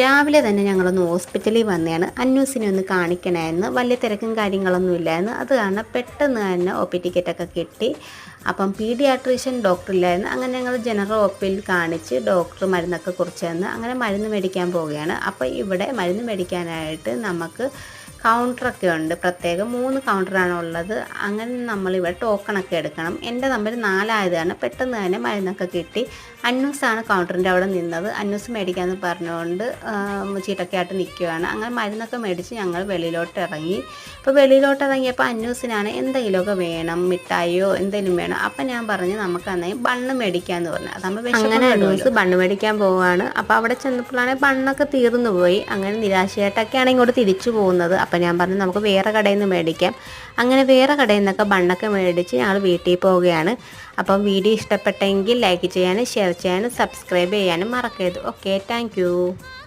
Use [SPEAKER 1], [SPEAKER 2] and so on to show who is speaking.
[SPEAKER 1] രാവിലെ തന്നെ ഞങ്ങളൊന്ന് ഹോസ്പിറ്റലിൽ വന്നതാണ്. അന്നൂസിനെ ഒന്ന് കാണിക്കണമായിരുന്നു. വലിയ തിരക്കും കാര്യങ്ങളൊന്നും ഇല്ലായിരുന്നു. അത് കാരണം പെട്ടെന്ന് തന്നെ ഒ പി ടിക്കറ്റൊക്കെ കിട്ടി. അപ്പം പീഡിയാട്രീഷ്യൻ ഡോക്ടറില്ലായിരുന്നു. അങ്ങനെ ഞങ്ങൾ ജനറൽ ഒ പിയിൽ കാണിച്ച് ഡോക്ടർ മരുന്നൊക്കെ കുറിച്ച് തന്ന് അങ്ങനെ മരുന്ന് മേടിക്കാൻ പോവുകയാണ്. അപ്പോൾ ഇവിടെ മരുന്ന് മേടിക്കാനായിട്ട് നമുക്ക് കൗണ്ടറൊക്കെ ഉണ്ട്. പ്രത്യേകം 3 കൗണ്ടറാണ് ഉള്ളത്. അങ്ങനെ നമ്മളിവിടെ ടോക്കണൊക്കെ എടുക്കണം. എൻ്റെ നമ്പർ 4 ആയതാണ്. പെട്ടെന്ന് തന്നെ മരുന്നൊക്കെ കിട്ടി. അന്നൂസാണ് കൗണ്ടറിൻ്റെ അവിടെ നിന്നത്. അന്നൂസ് മേടിക്കാമെന്ന് പറഞ്ഞുകൊണ്ട് ചീട്ടൊക്കെ ആയിട്ട് നിൽക്കുകയാണ്. അങ്ങനെ മരുന്നൊക്കെ മേടിച്ച് ഞങ്ങൾ വെളിയിലോട്ട് ഇറങ്ങി. അപ്പോൾ വെളിയിലോട്ട് ഇറങ്ങിയപ്പോൾ അന്നൂസിനാണ് എന്തെങ്കിലുമൊക്കെ വേണം, മിഠായിയോ എന്തെങ്കിലും വേണം. അപ്പം ഞാൻ പറഞ്ഞു നമുക്ക് അന്നേരം ബണ്ണ് മേടിക്കാമെന്ന് പറഞ്ഞു. അതാകുമ്പോൾ അങ്ങനെ അന്നൂസ് ബണ്ണ് മേടിക്കാൻ പോവുകയാണ്. അപ്പോൾ അവിടെ ചെന്നപ്പോഴാണെങ്കിൽ ബണ്ണൊക്കെ തീർന്നു പോയി. അങ്ങനെ നിരാശയായിട്ടൊക്കെയാണ് ഇങ്ങോട്ട് തിരിച്ചു പോകുന്നത്. അപ്പം ഞാൻ പറഞ്ഞു നമുക്ക് വേറെ കടയിൽ നിന്ന് മേടിക്കാം. അങ്ങനെ വേറെ കടയിൽ നിന്നൊക്കെ ബണ്ണൊക്കെ മേടിച്ച് ഞങ്ങൾ വീട്ടിൽ പോവുകയാണ്. അപ്പം വീഡിയോ ഇഷ്ടപ്പെട്ടെങ്കിൽ ലൈക്ക് ചെയ്യാനും ഷെയർ ചെയ്യാനും സബ്സ്ക്രൈബ് ചെയ്യാനും മറക്കരുത്. Okay, thank